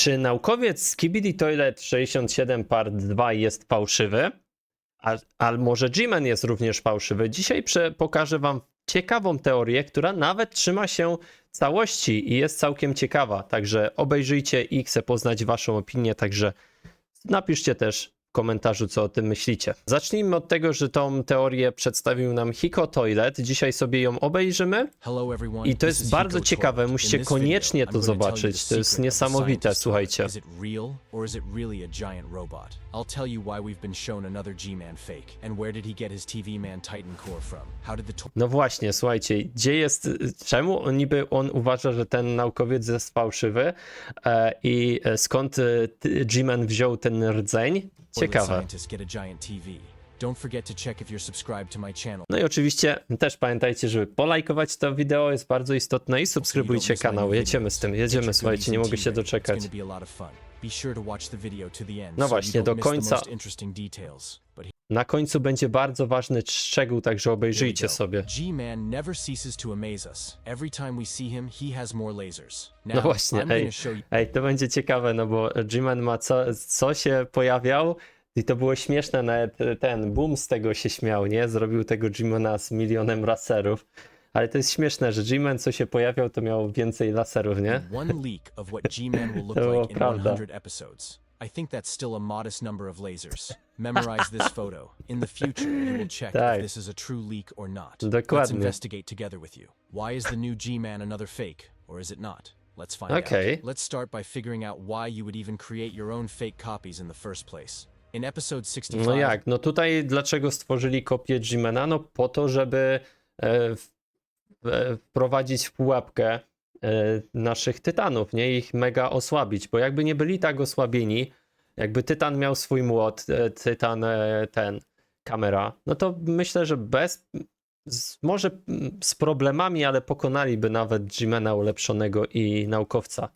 Czy naukowiec Skibidi Toilet 67 Part 2 jest fałszywy? A może G-Man jest również fałszywy? Dzisiaj pokażę wam ciekawą teorię, która nawet trzyma się całości i jest całkiem ciekawa. Także obejrzyjcie i chcę poznać waszą opinię, także napiszcie też w komentarzu, co o tym myślicie. Zacznijmy od tego, że tą teorię przedstawił nam Hiko Toilet. Dzisiaj sobie ją obejrzymy i to jest bardzo ciekawe. Musicie koniecznie to zobaczyć. To jest niesamowite, słuchajcie. I'll tell you why we've been shown another G-Man fake, and where did he get his TV Man Titan core from? How did the No właśnie, słuchajcie, gdzie jest, czemu niby on uważa, że ten naukowiec jest fałszywy i skąd G-Man wziął ten rdzeń? Ciekawe. No i oczywiście też pamiętajcie, żeby polajkować to wideo, jest bardzo istotne i subskrybujcie kanał. Jedziemy z tym, jedziemy, słuchajcie, nie mogę się doczekać. No właśnie, do końca. Na końcu będzie bardzo ważny szczegół, także obejrzyjcie sobie. No właśnie, ej, to będzie ciekawe, no bo G-Man ma co się pojawiał i to było śmieszne, nawet ten Boom z tego się śmiał, nie? Zrobił tego G-Mana z milionem laserów. Ale to jest śmieszne, że G-Man co się pojawiał, to miał więcej laserów, nie? To było prawda. I think that's still a modest number of lasers. Memorize this photo. In the future, you will check if this is a true leak or not. Dokładnie. Let's investigate together with you. Why is the new G-Man another fake, or is it not? Let's find out. Let's start by figuring out why you would even create your own fake copies in the first place. In episode 65... No jak? No tutaj dlaczego stworzyli kopię G-Mana? No po to, żeby wprowadzić w pułapkę naszych tytanów, nie? Ich mega osłabić, bo jakby nie byli tak osłabieni, jakby tytan miał swój młot, tytan kamera, no to myślę, że może z problemami, ale pokonaliby nawet G-Mana ulepszonego i naukowca.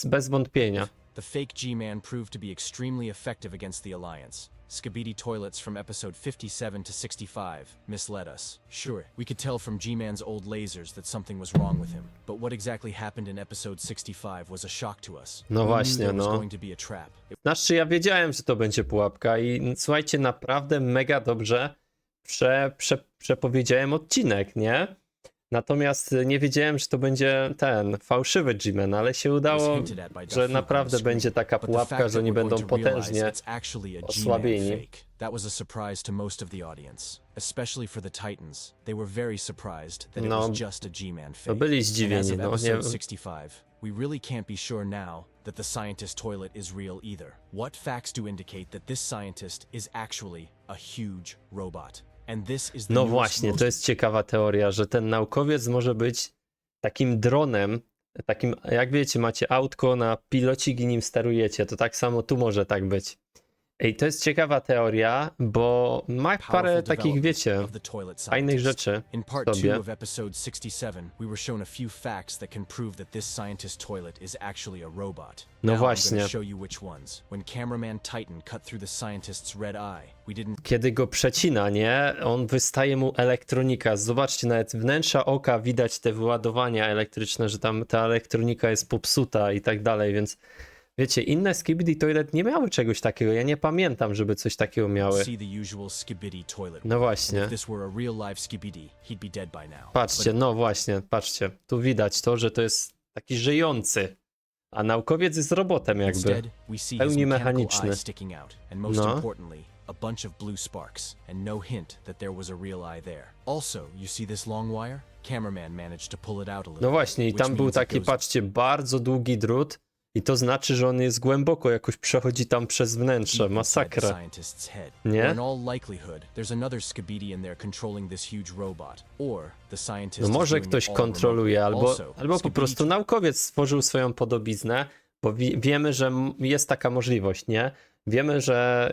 Bez wątpienia. The fake G-Man proved to be extremely effective against the Alliance. Skibidi toilets from episode 57 to 65 misled us. Sure, we could tell from G-Man's old lasers that something was wrong with him, but what exactly happened in episode 65 was a shock to us. No właśnie, no. Going to be a trap. Znaczy ja wiedziałem, że to będzie pułapka i słuchajcie, naprawdę mega dobrze przepowiedziałem odcinek, nie? Natomiast nie wiedziałem, że to będzie ten fałszywy G-Man, ale się udało, że naprawdę będzie taka pułapka, że oni będą potężnie osłabieni. That was a surprise to most of the audience, especially for the Titans. They were very surprised that it was just a G-Man fake. To byli zdziwieni, no nie. 65, we really can't be sure now that the scientist toilet is real either. What facts do indicate that this scientist is actually a huge robot? No właśnie, to jest ciekawa teoria, że ten naukowiec może być takim dronem, takim, jak wiecie, macie autko na pilocik i nim sterujecie, to tak samo tu może tak być. Ej, to jest ciekawa teoria, bo ma parę takich, wiecie, fajnych rzeczy w sobie. In episode 67, we were shown a few facts that can prove that this scientist toilet is actually a robot. No właśnie. Kiedy go przecina, nie? On wystaje mu elektronika. Zobaczcie, nawet wnętrza oka widać te wyładowania elektryczne, że tam ta elektronika jest popsuta i tak dalej, więc wiecie, inne Skibidi Toilet nie miały czegoś takiego. Ja nie pamiętam, żeby coś takiego miały. No właśnie. Patrzcie, no właśnie, patrzcie. Tu widać to, że to jest taki żyjący. A naukowiec jest robotem jakby. Pełni mechaniczny. No. A bunch of blue sparks, and no hint that there was a real eye there. Also, you see this long wire? Cameraman managed to pull it out a little. No właśnie, i tam był taki, patrzcie, bardzo długi drut. I to znaczy, że on jest głęboko, jakoś przechodzi tam przez wnętrze. Masakra. Nie? No może ktoś kontroluje, albo po prostu naukowiec stworzył swoją podobiznę, bo wiemy, że jest taka możliwość, nie? Wiemy, że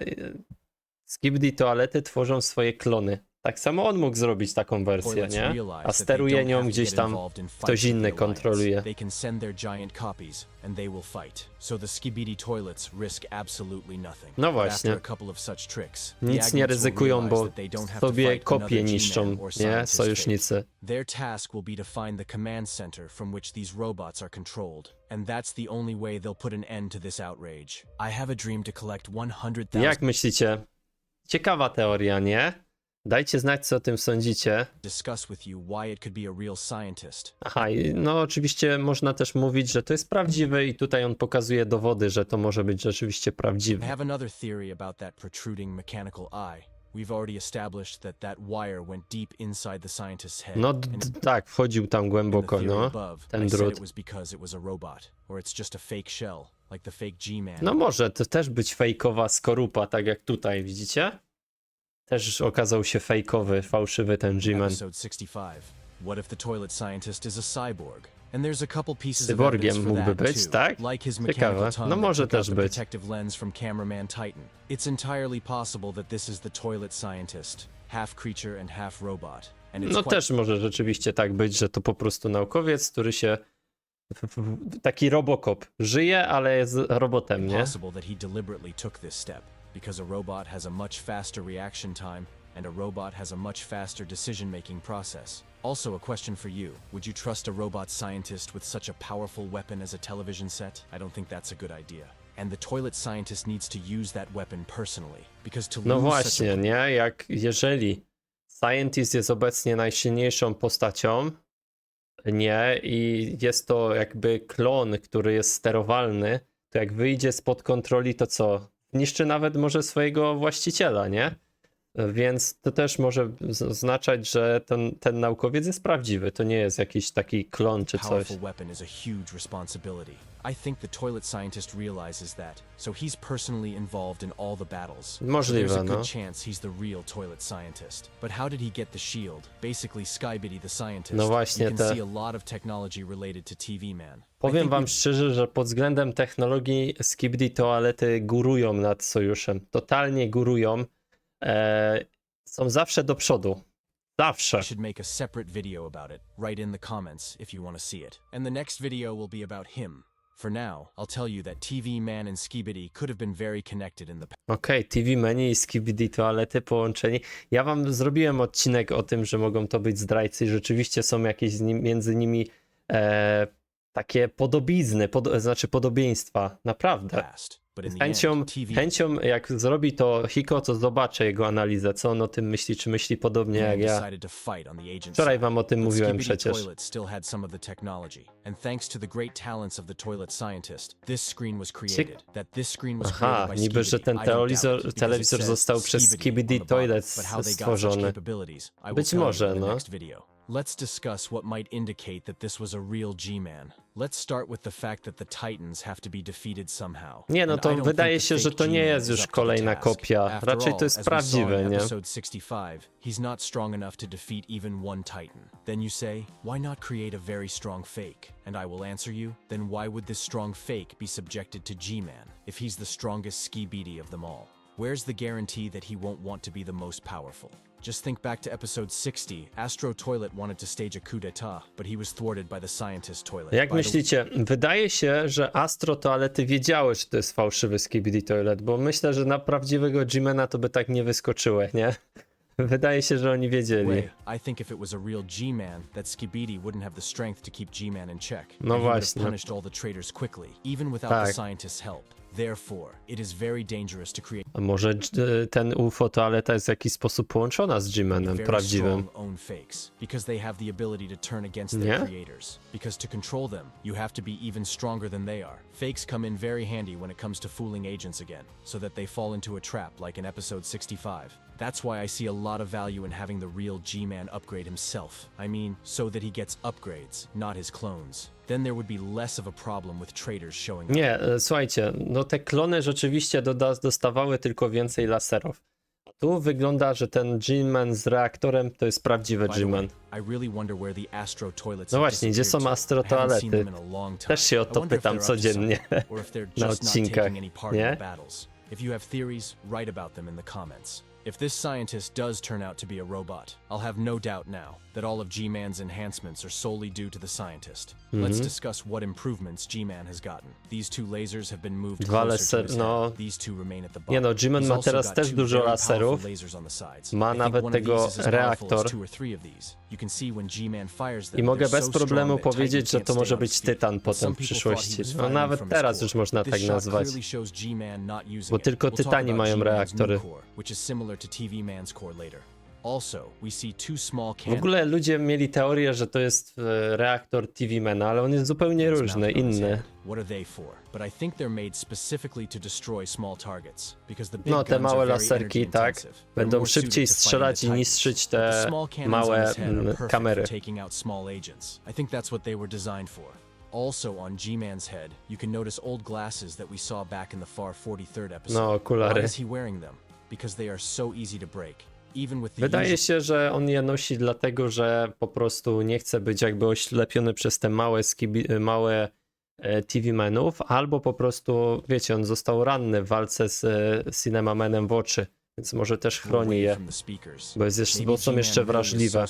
Skibidi Toilety tworzą swoje klony. Tak samo on mógł zrobić taką wersję, nie? A steruje nią gdzieś tam ktoś inny kontroluje. They can send their giant copies and they will fight. So the Skibidi toilets risk absolutely nothing. No But właśnie. after a couple of such tricks, the Nic nie Agnes will ryzykują, realize bo that they don't have to sobie fight kopie another niszczą, G-Man or nie? scientist fake. Sojusznicy. Their task will be to find the command center from which these robots are controlled, and that's the only way they'll put an end to this outrage. I have a dream to collect 100,000. Jak myślicie? Ciekawa teoria, nie? Dajcie znać, co o tym sądzicie. Discuss with you why it could be a real scientist. Aha, i no oczywiście można też mówić, że to jest prawdziwe i tutaj on pokazuje dowody, że to może być rzeczywiście I prawdziwe. have another theory about that protruding mechanical eye. We've already established that wire went deep inside the scientist's head. No tak, wchodził tam In the głęboko, theory no, above, ten I said drut. it was because it was a robot, or it's just a fake shell, like the fake G-Man. No może to też być fejkowa skorupa, tak jak tutaj, widzicie? Też okazał się fejkowy, fałszywy ten G-Man. Episode 65. What if the toilet scientist is a cyborg? And there's a couple pieces of Cyborgiem evidence for mógłby that być, too. tak? Like his Ciekawe. mechanical tongue No that może took out też the być. protective lens from cameraman Titan. It's entirely possible that this is the toilet scientist, half creature and half robot. And it's No quite też może rzeczywiście tak być, że to po prostu naukowiec, który się... Taki robokop. Żyje, ale jest robotem, nie? possible that he deliberately took this step, because a robot has a much faster reaction time, and a robot has a much faster decision-making process. Also, a question for you. Would you trust a robot scientist with such a powerful weapon as a television set? I don't think that's a good idea. And the toilet scientist needs to use that weapon personally, because to No lose such właśnie, nie? Jeżeli Scientist jest obecnie najsilniejszą postacią, nie? I jest to jakby klon, który jest sterowalny, to jak wyjdzie spod kontroli, to co? Niszczy nawet może swojego właściciela, nie? Więc to też może oznaczać, że ten naukowiec jest prawdziwy. To nie jest jakiś taki klon czy coś. powerful weapon is a huge responsibility. I think the toilet scientist realizes that, so he's personally involved in all the battles. So Możliwe, there's a no. good chance he's the real toilet scientist. But how did he get the shield? Basically Skibidi the scientist. No właśnie, you can te- see a lot of technology related to TV Man. I Powiem think wam we- szczerze, że pod względem technologii Skibidi toalety górują nad sojuszem. Totalnie górują. Są zawsze do przodu. Zawsze. should make a separate video about it. Write in the comments if you want to see it. And the next video will be about him. For now, I'll tell you that TV Man and Skibidi could have been very connected in the past. Okej, TV Menu i Skibidi toalety połączeni. Ja wam zrobiłem odcinek o tym, że mogą to być zdrajcy i rzeczywiście są jakieś między nimi takie podobizny, znaczy podobieństwa. Naprawdę. But in Z the chęcią, end, TV chęcią, jak zrobi to Hiko, to zobaczę jego analizę, co on o tym myśli, czy myśli podobnie Man jak ja. decided to fight on the agent's Wczoraj side. wam o tym But mówiłem Skibidi przecież. Toilet still had some of the technology, and thanks to the great talents of the toilet scientist, this screen was created. That this screen was Aha, created by niby, że Skibidi, ten I don't doubt it, because telewizor it says został przez Skibidi on the bottom. Toilet But how they got such stworzony. capabilities, I will Być tell you może, in the no. next video. Let's discuss what might indicate that this was a real G-Man. Let's start with the fact that the Titans have to be defeated somehow. Nie, no And I to don't wydaje think się, the że fake to nie G-Man jest is już up to the kolejna task. kopia. After Raczej all, to jest as we saw prawdziwe, in nie? episode 65, he's not strong enough to defeat even one Titan. Then you say, why not create a very strong fake? And I will answer you, then why would this strong fake be subjected to G-Man if he's the strongest Skibidi of them all? Where's the guarantee that he won't want to be the most powerful? Just think back to episode 60. Astro Toilet wanted to stage a coup d'etat, but he was thwarted by the scientist toilet. Jak By the- myślicie, wydaje się, że Astro toalety wiedziały, że to jest fałszywy Skibidi Toilet, bo myślę, że na prawdziwego G-Mana to by tak nie wyskoczyły, nie? Wydaje się, że oni wiedzieli. I think if it was a real G-Man, that Skibidi wouldn't have the strength to keep G-Man in check. No and he would have właśnie. punished all the traitors quickly, even without Tak. the scientist's help. Therefore, it is very dangerous to create A może ten UFO toaleta jest w jakiś sposób połączona z G-Manem very prawdziwym? strong own fakes, because they have the ability to turn against Nie? their creators. Because to control them, you have to be even stronger than they are. Fakes come in very handy when it comes to fooling agents again, so that they fall into a trap like in episode 65. That's why I see a lot of value in having the real G-Man upgrade himself. I mean, so that he gets upgrades, not his clones. Then there would be less of a problem with traitors showing up. Nie, słuchajcie, no te klony rzeczywiście dostawały tylko więcej laserów. Tu wygląda, że ten G-Man z reaktorem to jest prawdziwy By the way, G-Man. I really wonder where the Astro toilets No have właśnie, gdzie są disappeared Astro to. I haven't seen toalety? them in a long time. Też się o I to wonder if pytam they're up to codziennie something, or if they're na just not odcinkach, taking any part in nie? the battles. If you have theories, write about them in the comments. If this scientist does turn out to be a robot, I'll have no doubt now that all of G-Man's enhancements are solely due to the scientist. Let's discuss what improvements G-Man has gotten. These two lasers have been moved closer to his head. These two remain at the bottom. Nie no, G-Man He's ma also teraz got też two dużo very laserów. powerful lasers on the sides. Ma I think nawet one of tego these is as powerful as reaktor. 2 or 3 of these. You can see when G-Man fires them, I mogę they're bez so problemu strong that powiedzieć, Titan że can't to stay może on być his feet. tytan potem Some w people przyszłości. thought he was No firing nawet from his teraz core. już można This tak shot nazwać. clearly shows G-Man not using Bo it. tylko We'll talk tytani about mają G-Man's reaktory. new core, which is similar to TV Man's core later. Also, we see two small W ogóle ludzie mieli teorię, że to jest reaktor TV-Mana, ale on jest zupełnie różny, inny. What are they for? But I think they're made specifically to destroy small targets because the big No te guns małe are very laserki, energy tak, intensive. They're będą more szybciej suited to fighting strzelać the i Titans. niszczyć But the te small cannons on małe his head are perfect kamery. for taking out small agents. I think that's what they were designed for. Also on G-Man's head, you can notice old glasses that we saw back in the far 43rd episode. No, okulary. Why is he wearing them? Because they are so easy to break. Even with the Wydaje usual się, że on je nosi dlatego, że po prostu nie chce być jakby oślepiony przez te małe TV-menów, albo po prostu, wiecie, on został ranny w walce z Cinemamanem w oczy, więc może też chroni je, bo są jeszcze wrażliwe.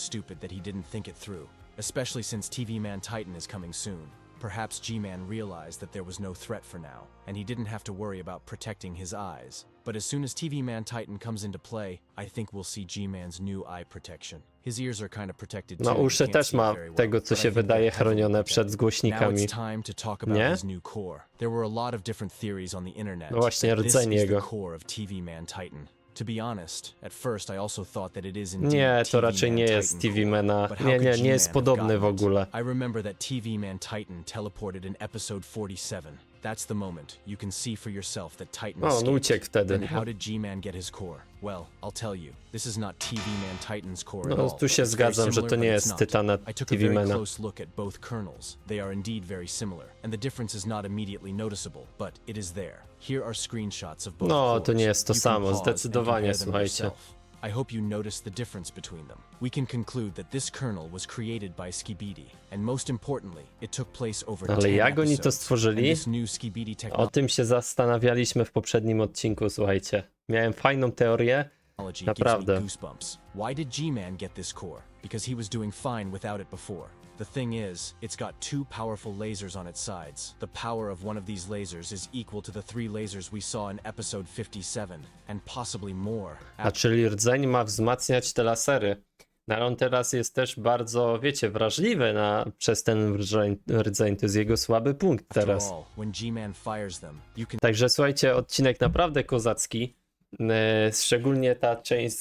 Especially since TV Man Titan is coming soon. Perhaps G-Man realized that there was no threat for now, and he didn't have to worry about protecting his eyes. But as soon as TV Man Titan comes into play, I think we'll see G-Man's new eye protection. His ears are kind of protected too. No uszy też ma tego, co się wydaje chronione przed głośnikami. Now it's time to talk about Nie? his new core. There were a lot of different theories on the internet. No właśnie, that this rdzeń is the jego. core of TV Man Titan. To be honest, at first I also thought that it is indeed Nie, to TV raczej Man nie Titan jest core. TV-Mana. But how Nie, could nie, nie G-Man jest have podobny w gotten it? ogóle. I remember that TV Man Titan teleported in episode 47. That's the moment. You can see for yourself that Titan O, on escaped. uciekł wtedy. Then how did G-Man get his core? Well, I'll tell you. This is not TV Man Titan's core at No all. tu się It's very zgadzam, że similar, to but nie it's jest not. tytana I took a very TV-Mana. close look at both kernels. They are indeed very similar, and the difference is not immediately noticeable, but it is there. Here are screenshots of both No, to cores. nie jest to You can samo, pause and zdecydowanie, compare them słuchajcie. yourself. I hope you notice the difference between them. We can conclude that this kernel was created by Skibidi, and most importantly, it took place over 10 Ale jak oni to episodes. stworzyli? And this new Skibidi O technology tym się zastanawialiśmy w poprzednim odcinku, słuchajcie. Miałem fajną teorię. gives me Naprawdę. goosebumps. Why did G-Man get this core? Because he was doing fine without it before. The thing is, it's got two powerful lasers on its sides. The power of one of these lasers is equal to the 3 lasers we saw in episode 57, and possibly more. A czyli rdzeń ma wzmacniać te lasery. No ale on teraz jest też bardzo, wiecie, wrażliwy przez ten rdzeń. To jest jego słaby punkt After teraz. all, when G-Man fires them, you can Także słuchajcie, odcinek naprawdę kozacki. Szczególnie ta część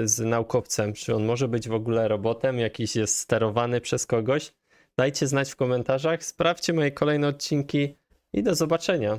z naukowcem. Czy on może być w ogóle robotem? Jakiś jest sterowany przez kogoś? Dajcie znać w komentarzach. Sprawdźcie moje kolejne odcinki i do zobaczenia.